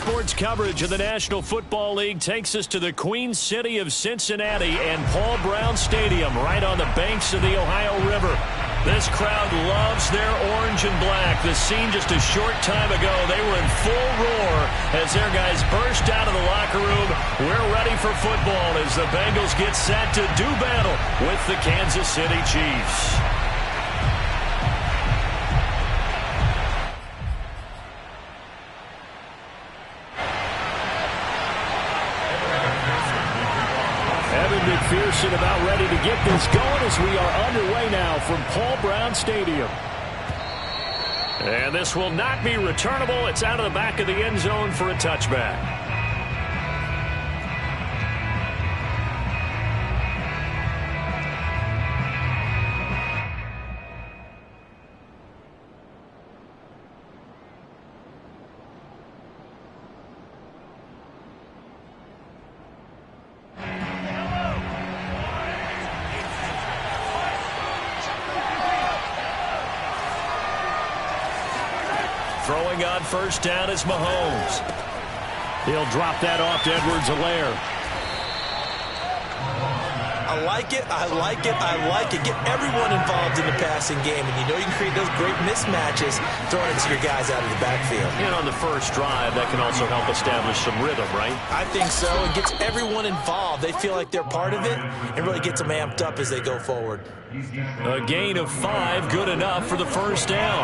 sports coverage of the National Football League takes us to the Queen City of Cincinnati and Paul Brown Stadium right on the banks of the Ohio River. This crowd loves their orange and black. The scene just a short time ago, they were in full roar as their guys burst out of the locker room. We're ready for football as the Bengals get set to do battle with the Kansas City Chiefs. McPherson about ready to get this going as we are underway now from Paul Brown Stadium. And this will not be returnable. It's out of the back of the end zone for a touchback. Throwing on first down is Mahomes. He'll drop that off to Edwards-Helaire. I like it, I like it, I like it. Get everyone involved in the passing game, and you know you can create those great mismatches throwing it to your guys out of the backfield. And on the first drive, that can also help establish some rhythm, right? I think so. It gets everyone involved. They feel like they're part of it, and really gets them amped up as they go forward. A gain of 5, good enough for the first down.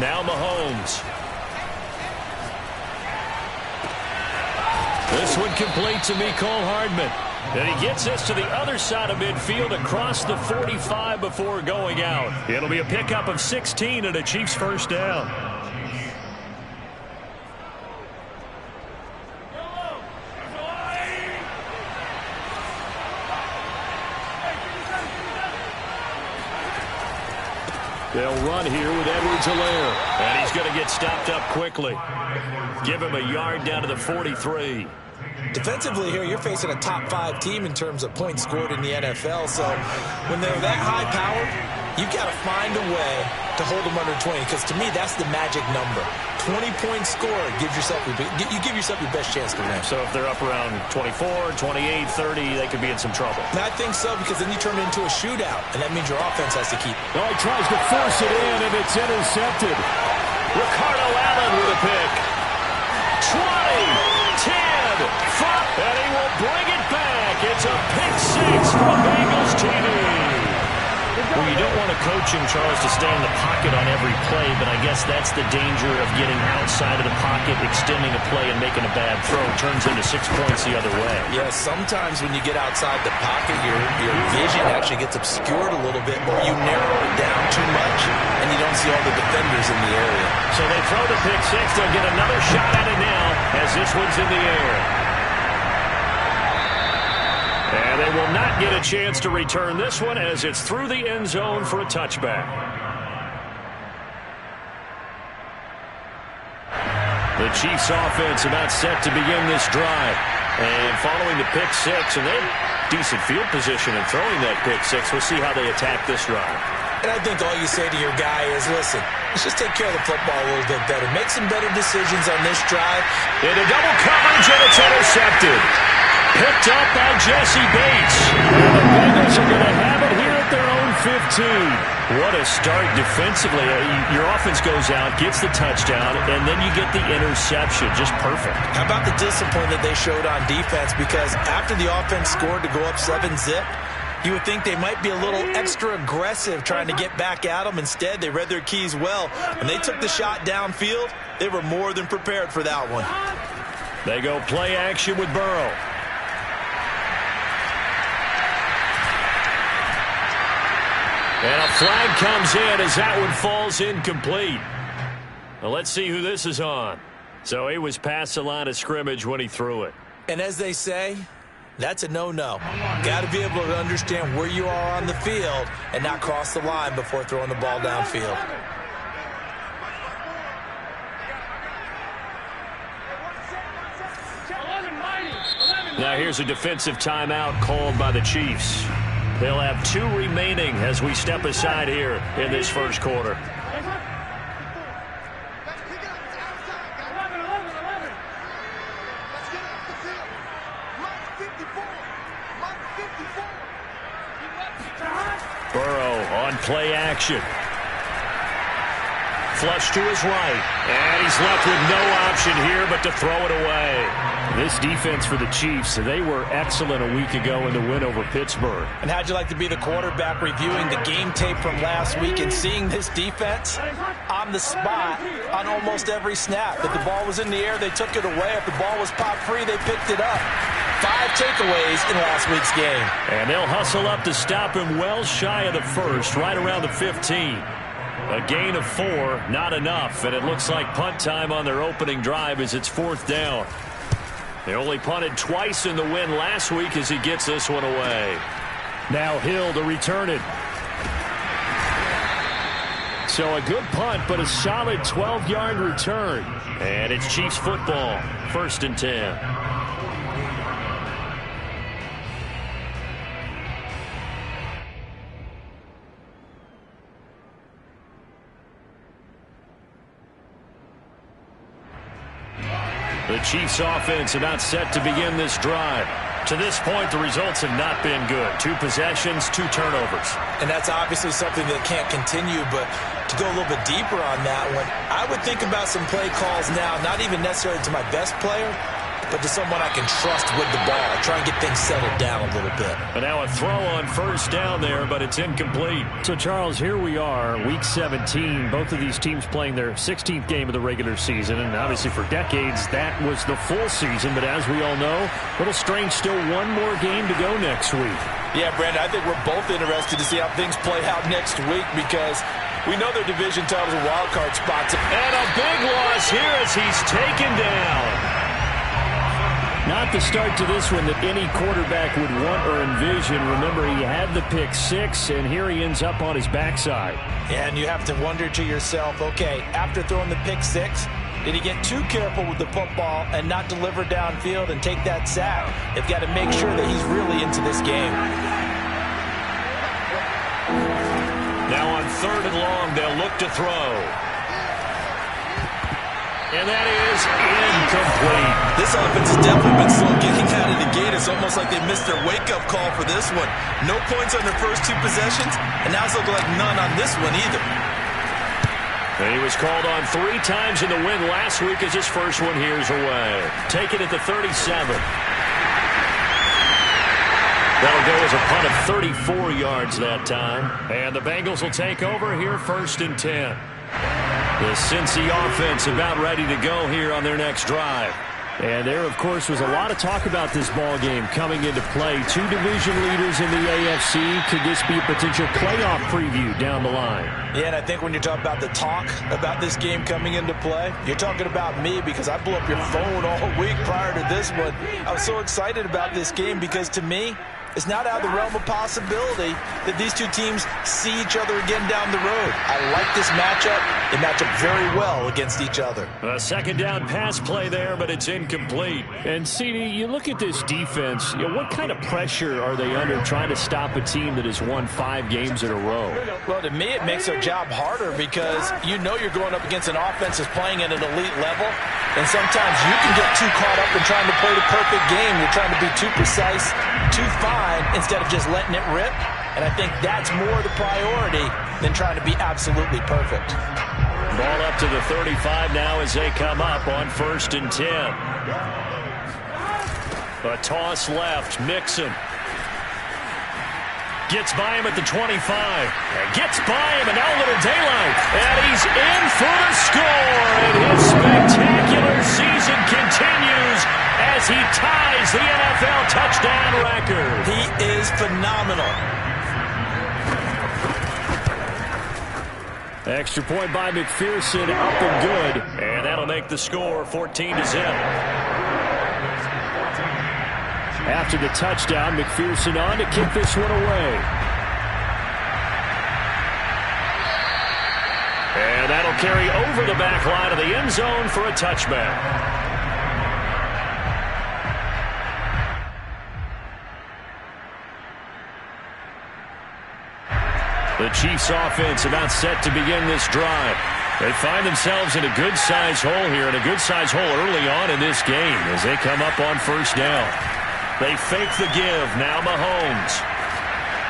Now Mahomes. This one complete to Mecole Hardman. And he gets us to the other side of midfield across the 45 before going out. It'll be a pickup of 16 and a Chiefs first down. They'll run here with Edwards-Helaire. And he's going to get stopped up quickly. Give him a yard down to the 43. Defensively here, you're facing a top 5 team in terms of points scored in the NFL. So when they're that high-powered, you've got to find a way to hold them under 20. Because to me, that's the magic number. 20-point score gives yourself you give yourself your best chance to win. So if they're up around 24, 28, 30, they could be in some trouble. And I think so, because then you turn it into a shootout, and that means your offense has to keep. Oh, he tries to force it in, and it's intercepted. Ricardo Allen with a pick. 20, 10, 5, and he will bring it back. It's a pick 6 from Bengals TV. Well, you don't want a coach in Charles to stay in the pocket on every play, but I guess that's the danger of getting outside of the pocket, extending a play, and making a bad throw. Turns into 6 points the other way. Yeah, sometimes when you get outside the pocket, your vision actually gets obscured a little bit, or you narrow it down too much, and you don't see all the defenders in the area. So they throw the pick 6. They'll get another shot at it now as this one's in the air. And they will not get a chance to return this one as it's through the end zone for a touchback. The Chiefs offense about set to begin this drive. And following the pick 6, and they have decent field position in throwing that pick 6. We'll see how they attack this drive. And I think all you say to your guy is, listen, let's just take care of the football a little bit better. Make some better decisions on this drive. Into double coverage, and it's intercepted. Picked up by Jesse Bates. And the Bengals are going to have it here at their own 15. What a start defensively. Your offense goes out, gets the touchdown, and then you get the interception. Just perfect. How about the discipline that they showed on defense? Because after the offense scored to go up 7-zip, you would think they might be a little extra aggressive trying to get back at them. Instead, they read their keys well. When they took the shot downfield, they were more than prepared for that one. They go play action with Burrow. And a flag comes in as that one falls incomplete. Well, let's see who this is on. So he was past the line of scrimmage when he threw it. And as they say, that's a no-no. Got to be able to understand where you are on the field and not cross the line before throwing the ball downfield. Now here's a defensive timeout called by the Chiefs. They'll have 2 remaining as we step aside here in this first quarter. Burrow on play action. Flush to his right. And he's left with no option here but to throw it away. This defense for the Chiefs, they were excellent a week ago in the win over Pittsburgh. And how'd you like to be the quarterback reviewing the game tape from last week and seeing this defense on the spot on almost every snap? If the ball was in the air, they took it away. If the ball was pop free, they picked it up. 5 takeaways in last week's game. And they'll hustle up to stop him well shy of the first, right around the 15. A gain of 4, not enough, and it looks like punt time on their opening drive as it's 4th down. They only punted twice in the win last week as he gets this one away. Now Hill to return it. So a good punt, but a solid 12-yard return. And it's Chiefs football, 1st and 10. The Chiefs offense about set to begin this drive. To this point, the results have not been good. 2 possessions, 2 turnovers. And that's obviously something that can't continue, but to go a little bit deeper on that one, I would think about some play calls now, not even necessarily to my best player, but to someone I can trust with the ball. Try and get things settled down a little bit. And now a throw on 1st down there, but it's incomplete. So, Charles, here we are, Week 17. Both of these teams playing their 16th game of the regular season. And obviously for decades, that was the full season. But as we all know, a little strange, still one more game to go next week. Yeah, Brandon, I think we're both interested to see how things play out next week because we know their division titles and wild card spots. And a big loss here as he's taken down. Not the start to this one that any quarterback would want or envision. Remember, he had the pick 6, and here he ends up on his backside. And you have to wonder to yourself, okay, after throwing the pick 6, did he get too careful with the football and not deliver downfield and take that sack? They've got to make sure that he's really into this game. Now on 3rd and long, they'll look to throw. And that is incomplete. This offense has definitely been slow getting out of the gate. It's almost like they missed their wake-up call for this one. No points on their first 2 possessions, and now it's looking like none on this one either. And he was called on 3 times in the win last week as his first one here's away. Take it at the 37. That'll go as a punt of 34 yards that time. And the Bengals will take over here 1st and 10. The Cincy offense about ready to go here on their next drive. And there, of course, was a lot of talk about this ball game coming into play. 2 division leaders in the AFC. Could this be a potential playoff preview down the line? Yeah, and I think when you're talking about the talk about this game coming into play, you're talking about me because I blew up your phone all week prior to this one. I was so excited about this game because, to me, it's not out of the realm of possibility that these 2 teams see each other again down the road. I like this matchup. They match up very well against each other. A 2nd down pass play there, but it's incomplete. And, CD, you look at this defense, what kind of pressure are they under trying to stop a team that has won 5 games in a row? Well, to me, it makes their job harder because you know you're going up against an offense that's playing at an elite level, and sometimes you can get too caught up in trying to play the perfect game. You're trying to be too precise, too fine, instead of just letting it rip. And I think that's more the priority than trying to be absolutely perfect. Ball up to the 35 now as they come up on 1st and 10. A toss left. Mixon gets by him at the 25. And gets by him, and now a little daylight. And he's in for the score. And his spectacular season continues as he ties the NFL touchdown record. He is phenomenal. Extra point by McPherson, up and good. And that'll make the score 14-0. After the touchdown, McPherson on to kick this one away. And that'll carry over the back line of the end zone for a touchback. The Chiefs offense about set to begin this drive. They find themselves in a good-sized hole here, and a good-sized hole early on in this game as they come up on first down. They fake the give. Now Mahomes.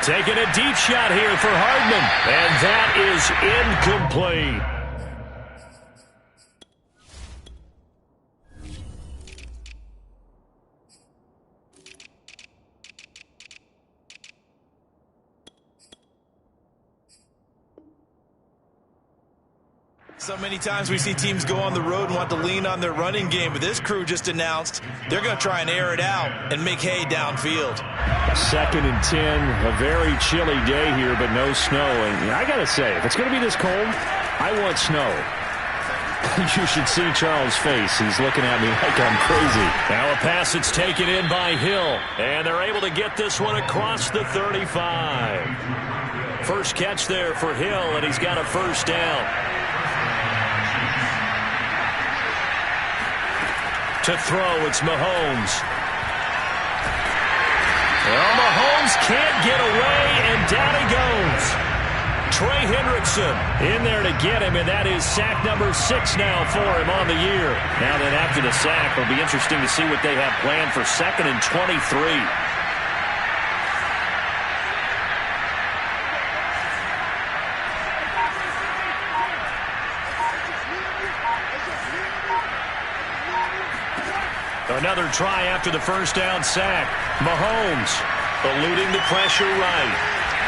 Taking a deep shot here for Hardman, and that is incomplete. So many times we see teams go on the road and want to lean on their running game, but this crew just announced they're going to try and air it out and make hay downfield. 2nd and 10, a very chilly day here, but no snow. And I got to say, if it's going to be this cold, I want snow. You should see Charles' face. He's looking at me like I'm crazy. Now a pass that's taken in by Hill, and they're able to get this one across the 35. First catch there for Hill, and he's got a first down. To throw, it's Mahomes. Well, Mahomes can't get away, and down he goes. Trey Hendrickson in there to get him, and that is sack number 6 now for him on the year. Now that after the sack, it'll be interesting to see what they have planned for 2nd and 23. Another try after the first down sack. Mahomes eluding the pressure right.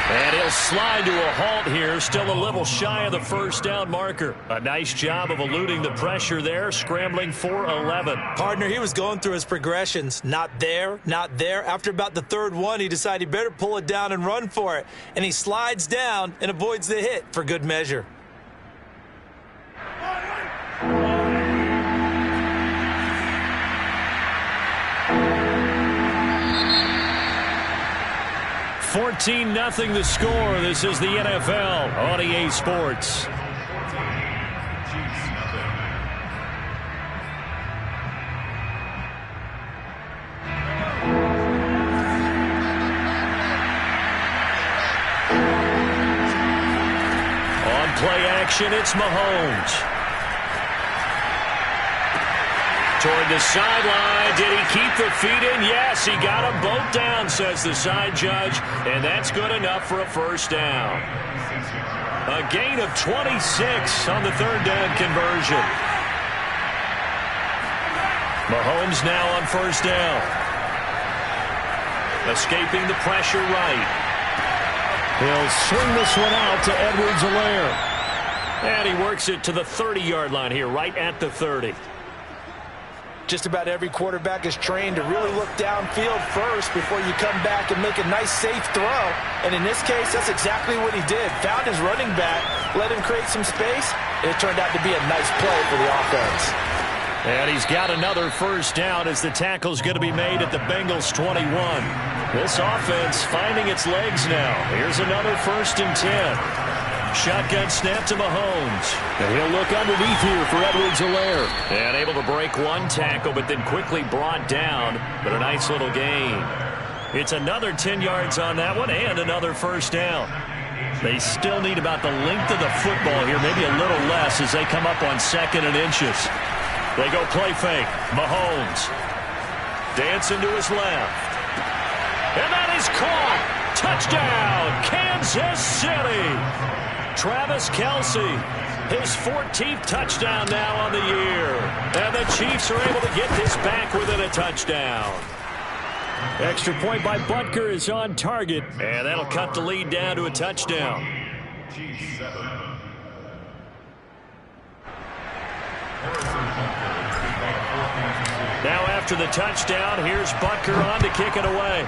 And he'll slide to a halt here, still a little shy of the first down marker. A nice job of eluding the pressure there, scrambling for 11. Partner, he was going through his progressions. Not there, not there. After about the 3rd one, he decided he better pull it down and run for it. And he slides down and avoids the hit for good measure. 14-0 the score. This is the NFL on EA Sports. On play action, it's Mahomes. Toward the sideline. Did he keep the feet in? Yes, he got them both down, says the side judge, and that's good enough for a first down. A gain of 26 on the 3rd down conversion. Mahomes now on first down. Escaping the pressure right. He'll swing this one out to Edwards-Helaire. And he works it to the 30-yard line here, right at the 30. Just about every quarterback is trained to really look downfield first before you come back and make a nice, safe throw. And in this case, that's exactly what he did. Found his running back, let him create some space, and it turned out to be a nice play for the offense. And he's got another first down as the tackle's going to be made at the Bengals' 21. This offense finding its legs now. Here's another 1st and 10. Shotgun snap to Mahomes. And he'll look underneath here for Edwards-Helaire. And able to break one tackle, but then quickly brought down. But a nice little gain. It's another 10 yards on that one and another first down. They still need about the length of the football here, maybe a little less as they come up on 2nd and inches. They go play fake. Mahomes dancing to his left. And that is caught. Touchdown, Kansas City. Travis Kelce, his 14th touchdown now on the year. And the Chiefs are able to get this back within a touchdown. Extra point by Butker is on target, and that'll cut the lead down to a touchdown. Now after the touchdown, here's Butker on to kick it away.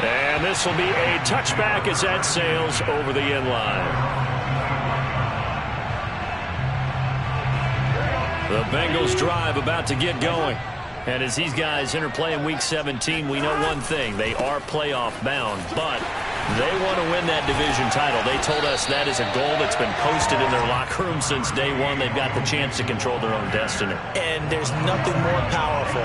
And this will be a touchback as that sails over the end line. The Bengals drive about to get going. And as these guys interplay in Week 17, we know one thing. They are playoff bound, but They want to win that division title. They told us that is a goal that's been posted in their locker room since day one. They've got the chance to control their own destiny. And there's nothing more powerful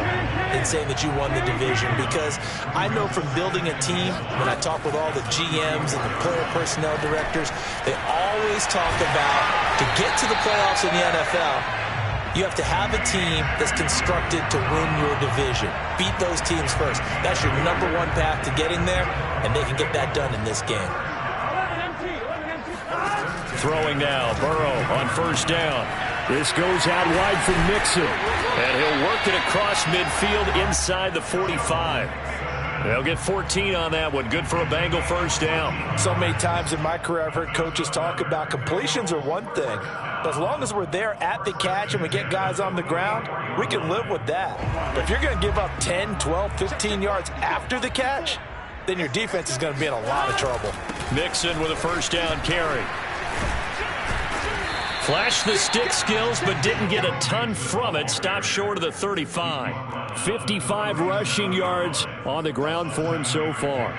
than saying that you won the division, because I know from building a team, when I talk with all the GMs and the player personnel directors, they always talk about, to get to the playoffs in the NFL, you have to have a team that's constructed to win your division. Beat those teams first. That's your number one path to getting there, and they can get that done in this game. Throwing now, Burrow on first down. This goes out wide from Mixon, and he'll work it across midfield inside the 45. They'll get 14 on that one. Good for a Bengal first down. So many times in my career, I've heard coaches talk about completions are one thing. But as long as we're there at the catch and we get guys on the ground, we can live with that. But if you're going to give up 10, 12, 15 yards after the catch, then your defense is going to be in a lot of trouble. Mixon with a first down carry. Flashed the stick skills, but didn't get a ton from it. Stopped short of the 35. 55 rushing yards on the ground for him so far.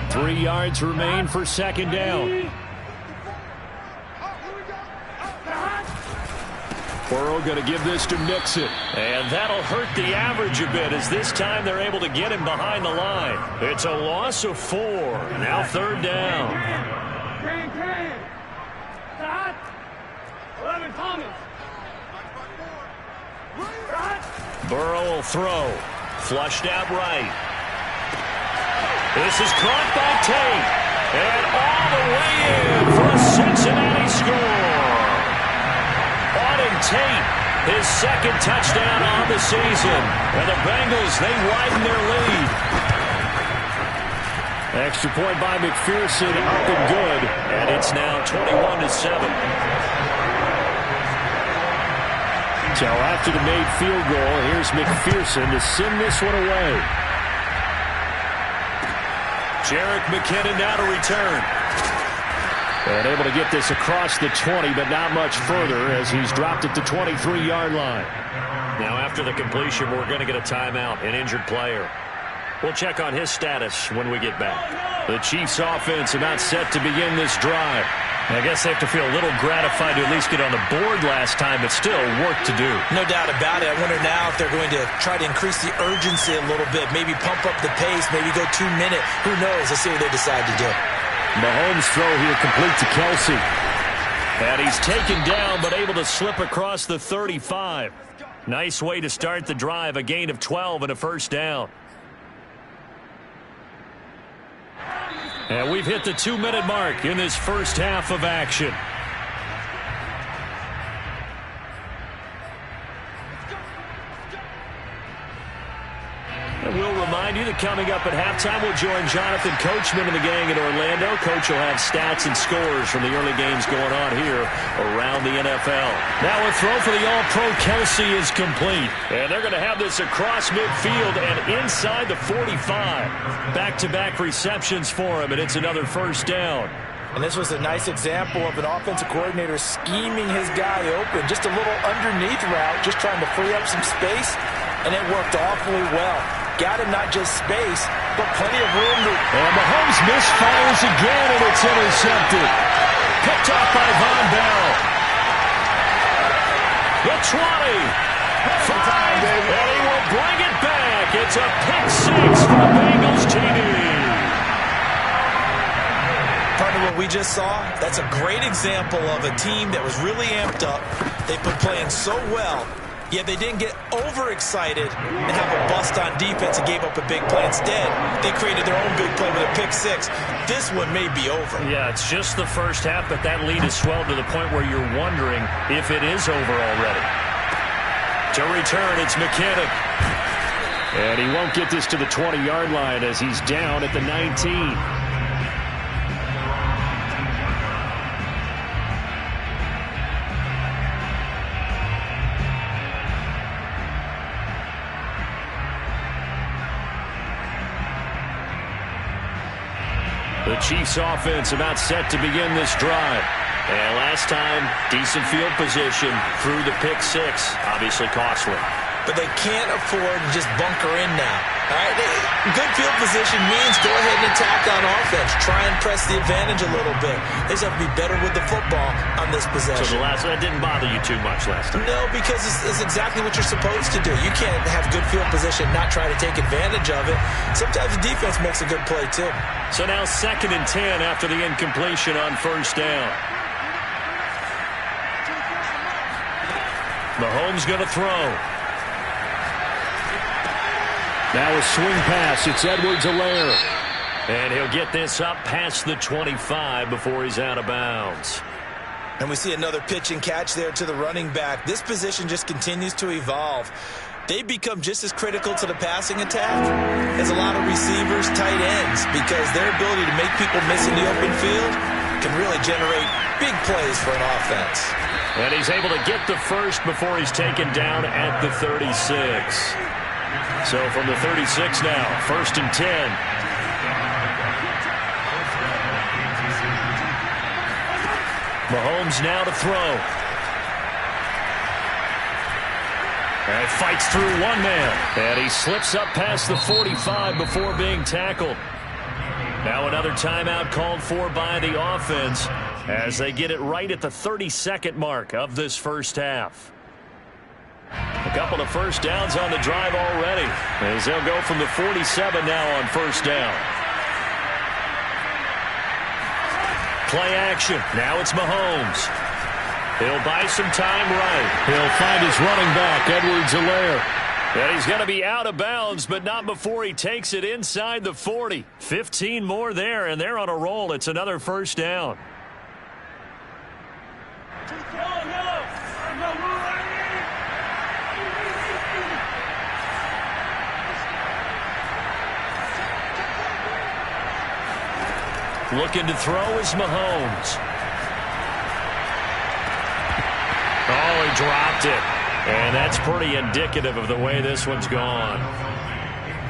Three yards remain for second down. Burrow going to give this to Mixon. And that'll hurt the average a bit, as this time they're able to get him behind the line. It's a loss of 4. Now third down. Burrow will throw. Flushed out right. This is caught by Tate. And all the way in for a Cincinnati score. Auden Tate, his second touchdown on the season. And the Bengals, they widen their lead. Extra point by McPherson, up and good. And it's now 21-7. So after the made field goal, here's McPherson to send this one away. Jerick McKinnon now to return. And able to get this across the 20, but not much further, as he's dropped it to 23-yard line. Now after the completion, we're going to get a timeout, an injured player. We'll check on his status when we get back. The Chiefs offense about set to begin this drive. I guess they have to feel a little gratified to at least get on the board last time, but still work to do. No doubt about it. I wonder now if they're going to try to increase the urgency a little bit, maybe pump up the pace, maybe go 2 minute. Who knows? Let's see what they decide to do. Mahomes' throw here complete to Kelsey. And he's taken down, but able to slip across the 35. Nice way to start the drive, a gain of 12 and a first down. And we've hit the 2-minute mark in this first half of action. And we'll remind you that coming up at halftime, we'll join Jonathan Coachman and the gang in Orlando. Coach will have stats and scores from the early games going on here around the NFL. Now a throw for the All-Pro Kelsey is complete. And they're going to have this across midfield and inside the 45. Back-to-back receptions for him, and it's another first down. And this was a nice example of an offensive coordinator scheming his guy open. Just a little underneath route, just trying to free up some space, and it worked awfully well. Got him not just space, but plenty of room to... And Mahomes misfires again, and it's intercepted. Picked off by Von Bell. The 20. 5, and he will bring it back. It's a pick 6 for the Bengals TD. Partner, what we just saw, that's a great example of a team that was really amped up. They've been playing so well, yet they didn't get overexcited and have a bust on defense and gave up a big play. Instead, they created their own big play with a pick 6. This one may be over. Yeah, it's just the first half, but that lead has swelled to the point where you're wondering if it is over already. To return, it's McKinnon. And he won't get this to the 20-yard line as he's down at the 19. The Chiefs offense about set to begin this drive. And last time, decent field position through the pick 6. Obviously costly. but they can't afford to just bunker in now. All right? Good field position means go ahead and attack on offense. Try and press the advantage a little bit. They just have to be better with the football on this possession. So that didn't bother you too much last time? No, because it's exactly what you're supposed to do. You can't have good field position and not try to take advantage of it. Sometimes the defense makes a good play, too. So now 2nd and 10 after the incompletion on first down. Mahomes going to throw. Now a swing pass. It's Edwards-Helaire. And he'll get this up past the 25 before he's out of bounds. And we see another pitch and catch there to the running back. This position just continues to evolve. They become just as critical to the passing attack as a lot of receivers, tight ends, because their ability to make people miss in the open field can really generate big plays for an offense. And he's able to get the first before he's taken down at the 36. So from the 36 now, 1st and 10. Mahomes now to throw. And fights through one man. And he slips up past the 45 before being tackled. Now another timeout called for by the offense as they get it right at the 32nd mark of this first half. A couple of first downs on the drive already as they'll go from the 47 now on first down. Play action. Now it's Mahomes. He'll buy some time right. He'll find his running back, Edwards-Helaire. And he's going to be out of bounds, but not before he takes it inside the 40. 15 more there, and they're on a roll. It's another first down. Looking to throw is Mahomes. Oh, he dropped it. And that's pretty indicative of the way this one's gone.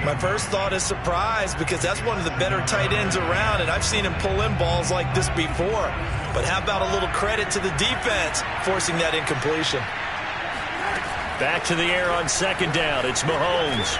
My first thought is surprise because that's one of the better tight ends around, and I've seen him pull in balls like this before. But how about a little credit to the defense forcing that incompletion? Back to the air on 2nd down. It's Mahomes.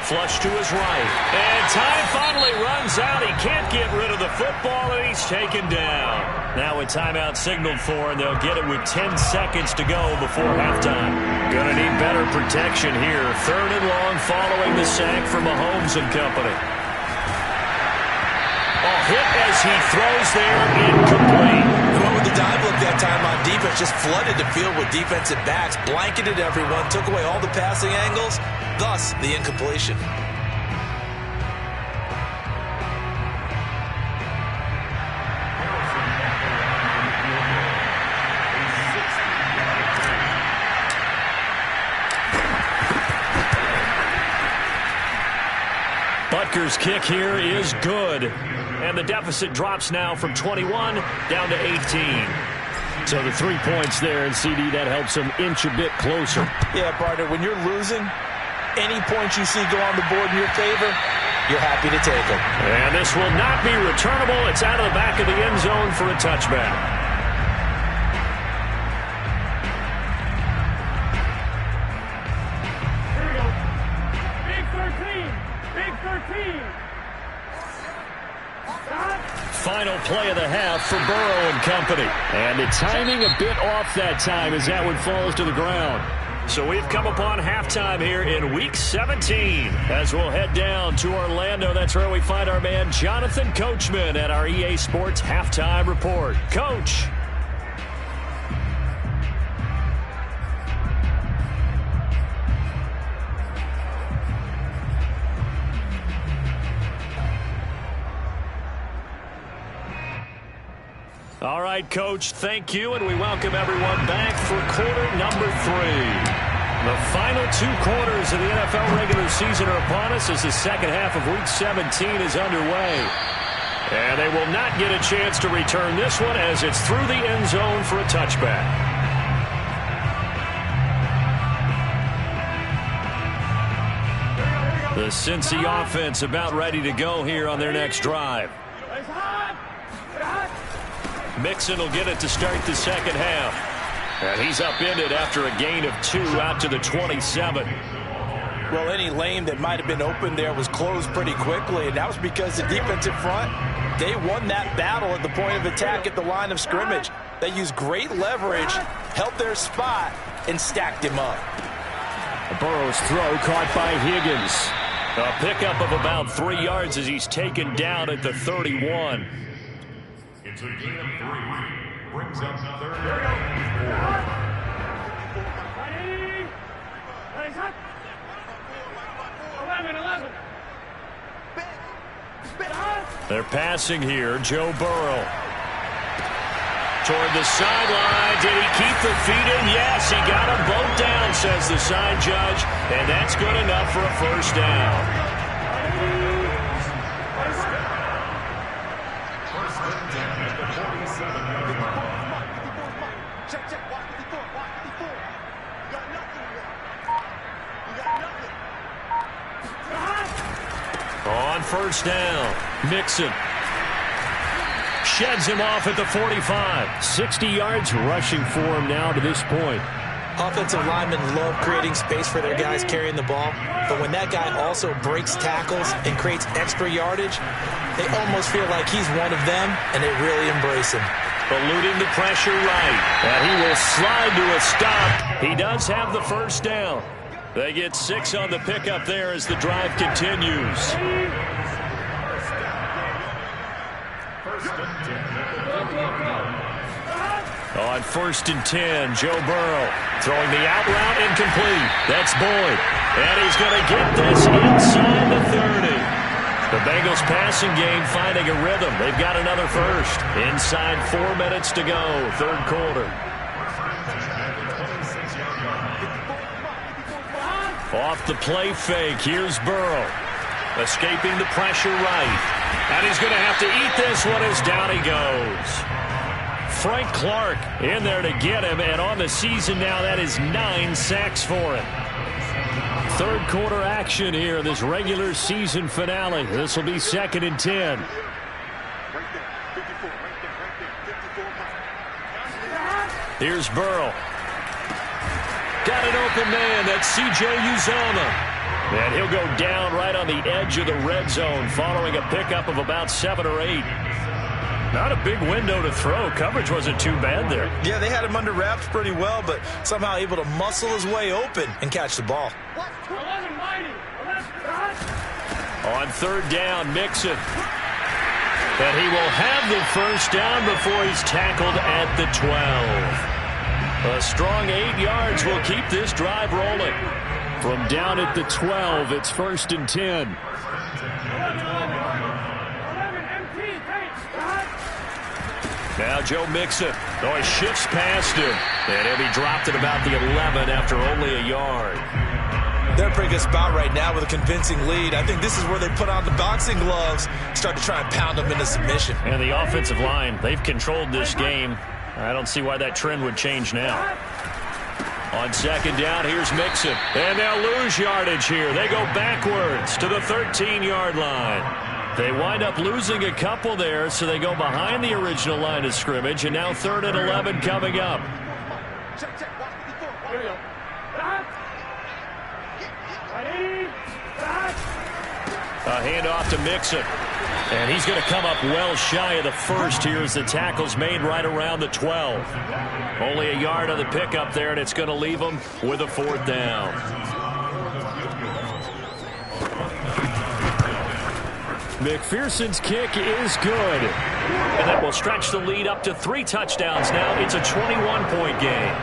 Flush to his right. And time finally runs out. He can't get rid of the football, and he's taken down. Now a timeout signaled for, and they'll get it with 10 seconds to go before halftime. Gonna need better protection here. 3rd and long following the sack for Mahomes and company. A hit as he throws there, incomplete. He went with the dive look that time on defense, just flooded the field with defensive backs, blanketed everyone, took away all the passing angles, thus the incompletion. Butker's kick here is good. And the deficit drops now from 21 down to 18. So the 3 points there, and CD, that helps them inch a bit closer. Yeah, partner, when you're losing, any points you see go on the board in your favor, you're happy to take them. And this will not be returnable. It's out of the back of the end zone for a touchback. Final play of the half for Burrow and company. And the timing a bit off that time as that one falls to the ground. So we've come upon halftime here in Week 17. As we'll head down to Orlando, that's where we find our man Jonathan Coachman at our EA Sports Halftime Report. Coach. All right, Coach, thank you, and we welcome everyone back for quarter number 3. The final 2 quarters of the NFL regular season are upon us as the second half of Week 17 is underway. And they will not get a chance to return this one as it's through the end zone for a touchback. The Cincy offense about ready to go here on their next drive. Mixon will get it to start the second half. And he's upended after a gain of 2 out to the 27. Well, any lane that might have been open there was closed pretty quickly, and that was because the defensive front, they won that battle at the point of attack at the line of scrimmage. They used great leverage, held their spot, and stacked him up. Burrow's throw caught by Higgins. A pickup of about 3 yards as he's taken down at the 31. It's a gain of 3. Brings up 3rd and 4. They're passing here. Joe Burrow. Toward the sideline. Did he keep the feet in? Yes, he got them both down, says the side judge. And that's good enough for a first down. On first down, Mixon sheds him off at the 45. 60 yards rushing for him now to this point. Offensive linemen love creating space for their guys carrying the ball, but when that guy also breaks tackles and creates extra yardage, they almost feel like he's one of them, and they really embrace him. Eluding the pressure right, and he will slide to a stop. He does have the first down. They get 6 on the pickup there as the drive continues. On first and 10, Joe Burrow throwing the out route incomplete. That's Boyd. And he's going to get this inside the 30. The Bengals passing game finding a rhythm. They've got another first. Inside 4 minutes to go, third quarter. Off the play fake, here's Burrow. Escaping the pressure right. And he's going to have to eat this one as down he goes. Frank Clark in there to get him, and on the season now, that is 9 sacks for him. Third quarter action here, this regular season finale. This will be 2nd and 10. Here's Burrow. Got an open man. That's C.J. Uzomah. And he'll go down right on the edge of the red zone following a pickup of about 7 or 8. Not a big window to throw. Coverage wasn't too bad there. Yeah, they had him under wraps pretty well, but somehow able to muscle his way open and catch the ball. On third down, Mixon. And he will have the first down before he's tackled at the 12. A strong 8 yards will keep this drive rolling. From down at the 12, it's 1st and 10. Now Joe Mixon. Oh, he shifts past him. And he'll be dropped at about the 11 after only a yard. They're in a pretty good spot right now with a convincing lead. I think this is where they put on the boxing gloves, start to try and pound them into submission. And the offensive line, they've controlled this game. I don't see why that trend would change now. On second down, here's Mixon. And they'll lose yardage here. They go backwards to the 13-yard line. They wind up losing a couple there, so they go behind the original line of scrimmage, and now 3rd and 11 coming up. A handoff to Mixon. And he's going to come up well shy of the first here as the tackle's made right around the 12. Only a yard on the pickup there, and it's going to leave him with a 4th down. McPherson's kick is good. And that will stretch the lead up to 3 touchdowns now. It's a 21-point game.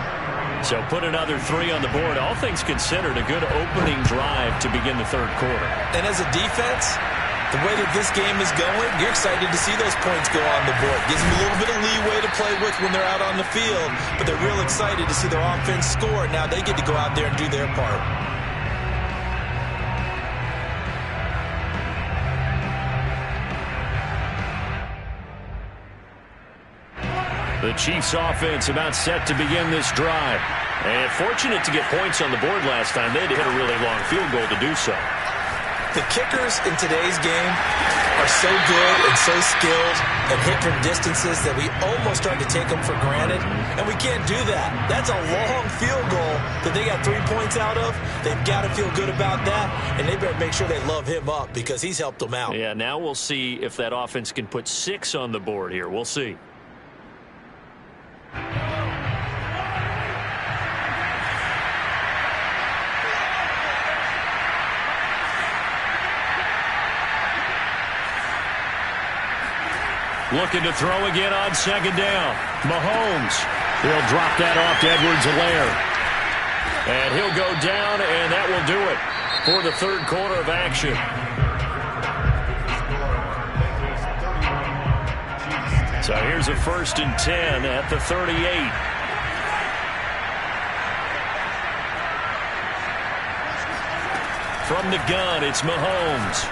So put another 3 on the board. All things considered, a good opening drive to begin the third quarter. And as a defense, the way that this game is going, you're excited to see those points go on the board. Gives them a little bit of leeway to play with when they're out on the field, but they're real excited to see their offense score. Now they get to go out there and do their part. The Chiefs offense about set to begin this drive. And fortunate to get points on the board last time. They had to hit a really long field goal to do so. The kickers in today's game are so good and so skilled and hit from distances that we almost start to take them for granted, and we can't do that. That's a long field goal that they got 3 points out of. They've got to feel good about that, and they better make sure they love him up because he's helped them out. Yeah, now we'll see if that offense can put 6 on the board here. We'll see. Looking to throw again on second down. Mahomes. He'll drop that off to Edwards-Helaire. And he'll go down, and that will do it for the third quarter of action. So here's a 1st and 10 at the 38. From the gun, it's Mahomes.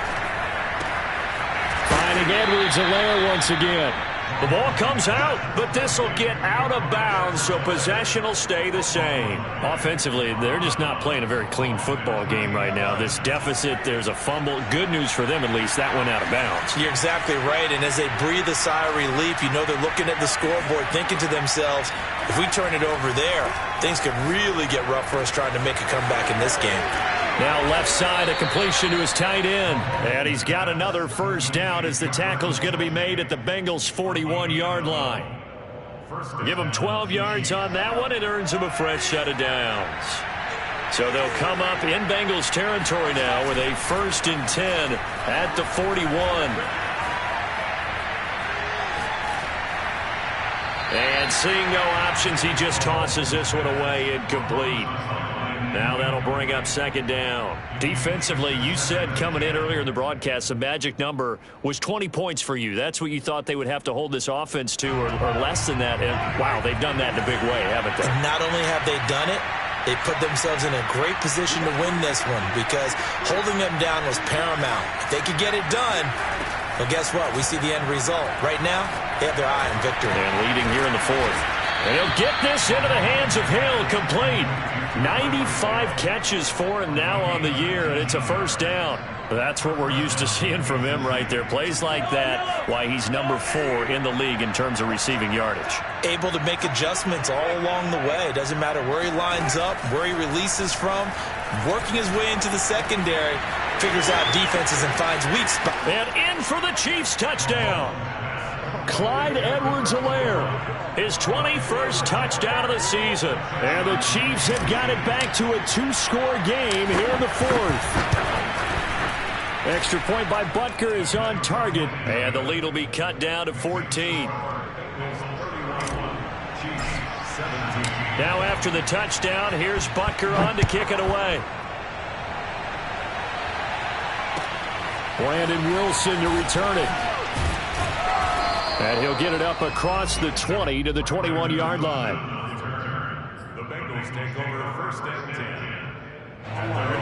Finding Edwards-Helaire once again. The ball comes out, but this will get out of bounds, so possession will stay the same. Offensively, they're just not playing a very clean football game right now. This deficit, there's a fumble. Good news for them, at least. That went out of bounds. You're exactly right, and as they breathe a sigh of relief, you know they're looking at the scoreboard, thinking to themselves, if we turn it over there, things could really get rough for us trying to make a comeback in this game. Now left side, a completion to his tight end. And he's got another first down as the tackle's going to be made at the Bengals' 41-yard line. Give him 12 yards on that one. It earns him a fresh set of downs. So they'll come up in Bengals territory now with a 1st and 10 at the 41. And seeing no options, he just tosses this one away incomplete. Now that'll bring up second down. Defensively, you said coming in earlier in the broadcast, the magic number was 20 points for you. That's what you thought they would have to hold this offense to, or less than that. And, wow, they've done that in a big way, haven't they? And not only have they done it, they put themselves in a great position to win this one because holding them down was paramount. If they could get it done, well, guess what? We see the end result. Right now, they have their eye on victory. And leading here in the 4th. And he'll get this into the hands of Hill, complete. 95 catches for him now on the year, and it's a first down. That's what we're used to seeing from him right there. Plays like that, why he's number 4 in the league in terms of receiving yardage. Able to make adjustments all along the way. Doesn't matter where he lines up, where he releases from. Working his way into the secondary, figures out defenses and finds weak spots. And in for the Chiefs touchdown. Clyde Edwards-Helaire, his 21st touchdown of the season. And the Chiefs have got it back to a 2-score game here in the 4th. Extra point by Butker is on target. And the lead will be cut down to 14. Now after the touchdown, here's Butker on to kick it away. Brandon Wilson to return it. And he'll get it up across the 20 to the 21-yard line. The Bengals take over 1st and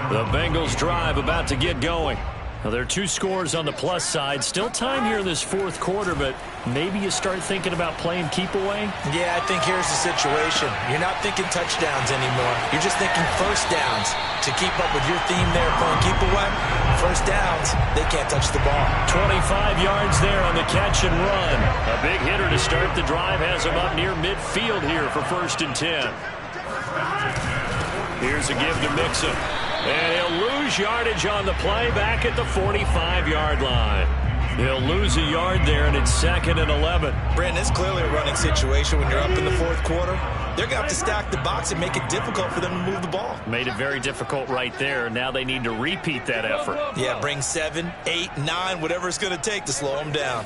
10. The Bengals drive about to get going. Now, there are 2 scores on the plus side. Still time here in this 4th quarter, but maybe you start thinking about playing keep away? Yeah, I think here's the situation. You're not thinking touchdowns anymore. You're just thinking first downs. To keep up with your theme there, playing keep away, first downs, they can't touch the ball. 25 yards there on the catch and run. A big hitter to start the drive has him up near midfield here for 1st and 10. Here's a give to Mixon. And he'll lose yardage on the play back at the 45-yard line. He'll lose a yard there, and it's 2nd and 11. Brandon, it's clearly a running situation when you're up in the 4th quarter. They're going to have to stack the box and make it difficult for them to move the ball. Made it very difficult right there. Now they need to repeat that effort. Yeah, bring 7, 8, 9, whatever it's going to take to slow them down.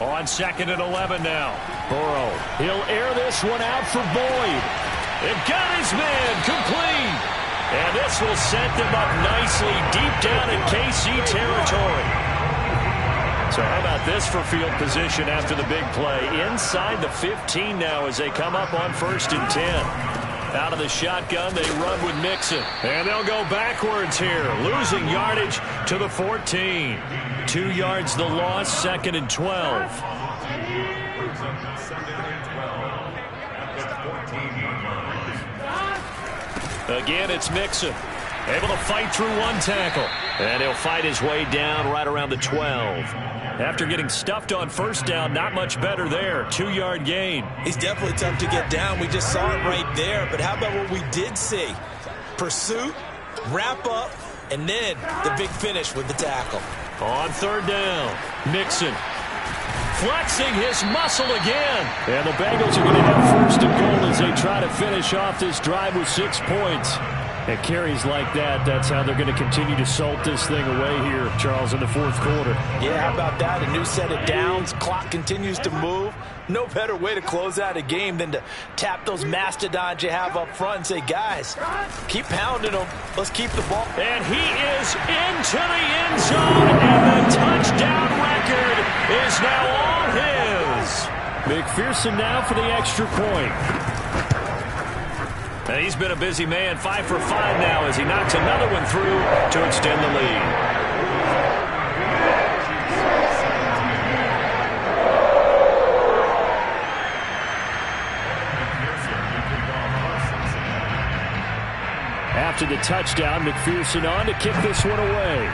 On 2nd and 11 now. Burrow. He'll air this one out for Boyd. They've got his man complete. And this will set them up nicely deep down in KC territory. So how about this for field position after the big play? Inside the 15 now as they come up on 1st and 10. Out of the shotgun, they run with Mixon. And they'll go backwards here, losing yardage to the 14. 2 yards the loss, 2nd and 12. Again, it's Mixon. Able to fight through one tackle. And he'll fight his way down right around the 12. After getting stuffed on first down, not much better there. 2-yard gain. He's definitely tough to get down. We just saw it right there. But how about what we did see? Pursuit, wrap up, and then the big finish with the tackle. On third down, Mixon flexing his muscle again. And the Bengals are going to have first and goal as they try to finish off this drive with 6 points. And carries like that, that's how they're going to continue to salt this thing away here, Charles, in the fourth quarter. Yeah, how about that? A new set of downs. Clock continues to move. No better way to close out a game than to tap those mastodons you have up front and say, guys, keep pounding them. Let's keep the ball. And he is into the end zone, and the touchdown record is now all his. McPherson now for the extra point. And he's been a busy man, 5 for 5 now as he knocks another one through to extend the lead. After the touchdown, McPherson on to kick this one away.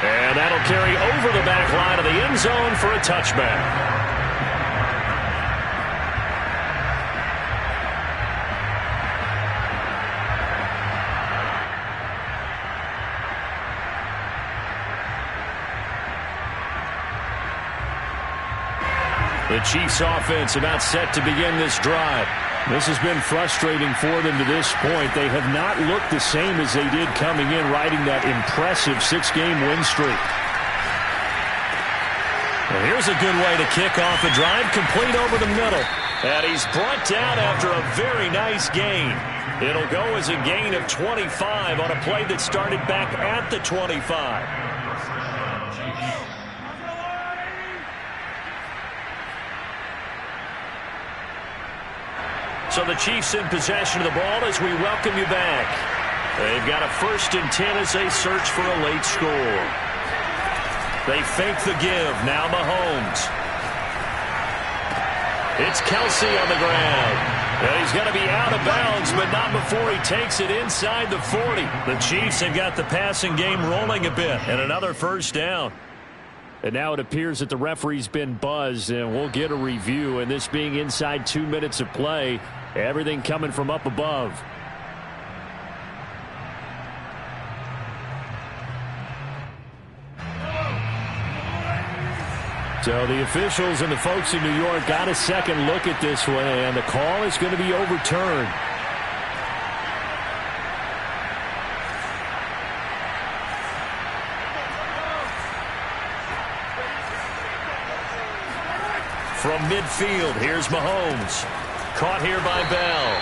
And that'll carry over the back line of the end zone for a touchback. The Chiefs offense about set to begin this drive. This has been frustrating for them to this point. They have not looked the same as they did coming in, riding that impressive 6-game win streak. Well, here's a good way to kick off a drive, complete over the middle. And he's brought down after a very nice gain. It'll go as a gain of 25 on a play that started back at the 25. So the Chiefs in possession of the ball as we welcome you back. They've got a 1st and 10 as they search for a late score. They fake the give. Now Mahomes. It's Kelsey on the ground. And he's going to be out of bounds, but not before he takes it inside the 40. The Chiefs have got the passing game rolling a bit. And another first down. And now it appears that the referee's been buzzed, and we'll get a review. And this being inside 2 minutes of play, everything coming from up above. So the officials and the folks in New York got a second look at this one, and the call is going to be overturned. From midfield, here's Mahomes. Caught here by Bell.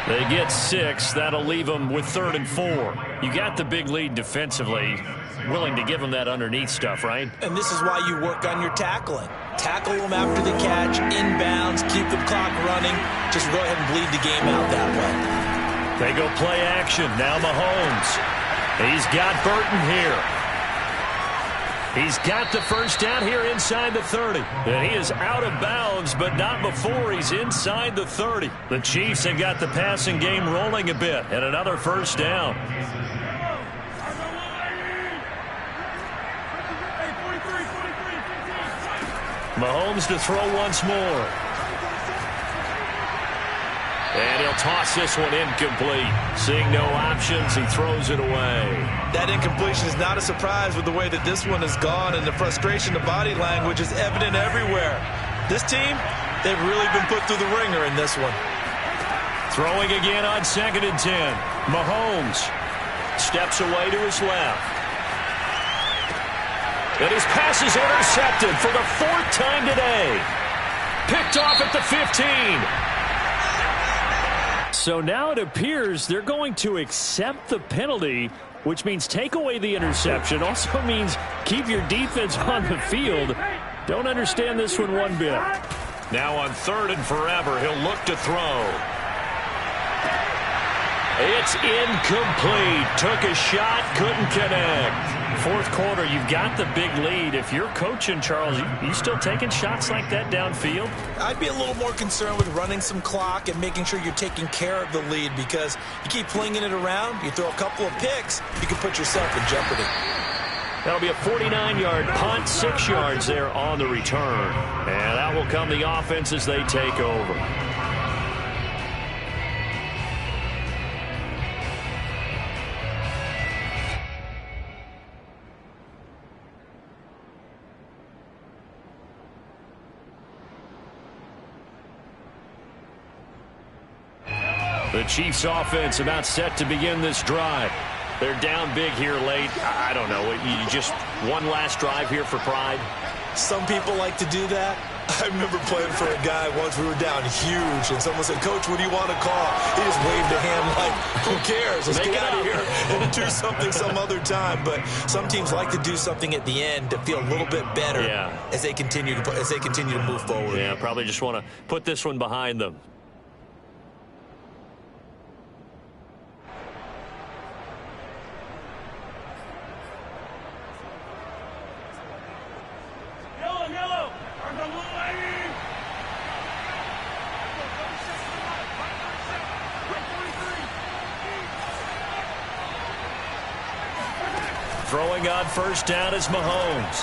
They get 6. That'll leave them with 3rd and 4. You got the big lead defensively. Willing to give them that underneath stuff, right? And this is why you work on your tackling. Tackle them after the catch, inbounds, keep the clock running. Just go ahead and bleed the game out that way. They go play action. Now Mahomes. He's got Burton here. He's got the first down here inside the 30. And he is out of bounds, but not before he's inside the 30. The Chiefs have got the passing game rolling a bit. And another first down. Mahomes to throw once more. And he'll toss this one incomplete. Seeing no options, he throws it away. That incompletion is not a surprise with the way that this one has gone, and the frustration, the body language is evident everywhere. This team, they've really been put through the ringer in this one. Throwing again on 2nd and 10. Mahomes steps away to his left. And his pass is intercepted for the 4th time today. Picked off at the 15. So now it appears they're going to accept the penalty, which means take away the interception. Also means keep your defense on the field. Don't understand this one bit. Now on 3rd and forever, he'll look to throw. It's incomplete. Took a shot, couldn't connect. Fourth quarter, you've got the big lead. If you're coaching, Charles, you still taking shots like that downfield? I'd be a little more concerned with running some clock and making sure you're taking care of the lead, because you keep flinging it around, you throw a couple of picks, you can put yourself in jeopardy. That'll be a 49-yard punt, 6 yards there on the return. And out will come the offense as they take over. The Chiefs offense about set to begin this drive. They're down big here late. I don't know. You just one last drive here for pride? Some people like to do that. I remember playing for a guy once. We were down huge, and someone said, "Coach, what do you want to call?" He just waved a hand like, "Who cares? Let's get out of here and do something some other time." But some teams like to do something at the end to feel a little bit better as they continue to move forward. Yeah, probably just want to put this one behind them. Throwing on first down is Mahomes.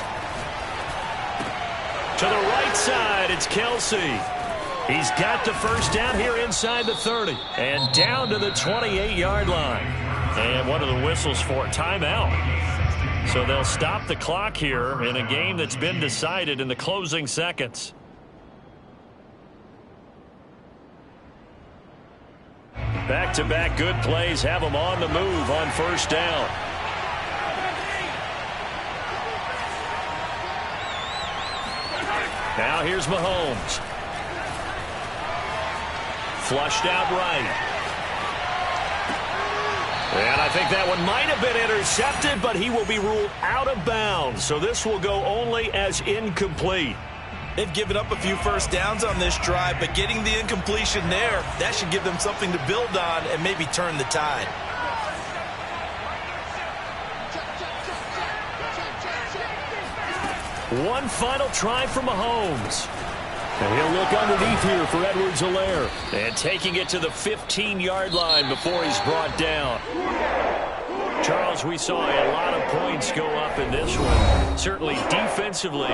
To the right side, it's Kelsey. He's got the first down here inside the 30. And down to the 28-yard line. And one of the whistles for a timeout. So they'll stop the clock here in a game that's been decided in the closing seconds. Back-to-back good plays have them on the move on first down. Now here's Mahomes. Flushed out right. And I think that one might have been intercepted, but he will be ruled out of bounds. So this will go only as incomplete. They've given up a few first downs on this drive, but getting the incompletion there, that should give them something to build on and maybe turn the tide. One final try for Mahomes. And he'll look underneath here for Edwards-Helaire. And taking it to the 15-yard line before he's brought down. Charles, we saw a lot of points go up in this one. Certainly defensively,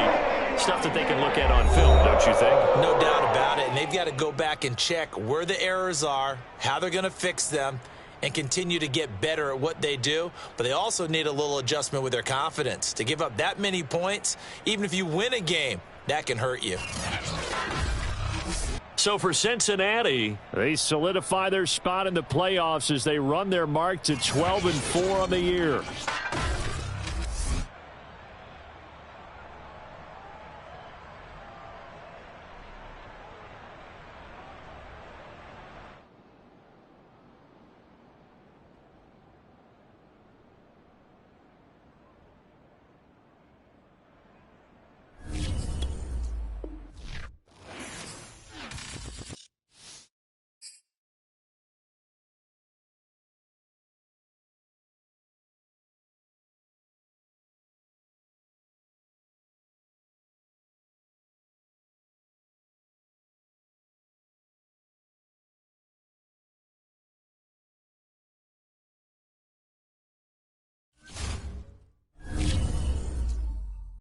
stuff that they can look at on film, don't you think? No doubt about it. And they've got to go back and check where the errors are, how they're going to fix them, and continue to get better at what they do. But they also need a little adjustment with their confidence. To give up that many points, even if you win a game, that can hurt you. So for Cincinnati, they solidify their spot in the playoffs as they run their mark to 12-4 on the year.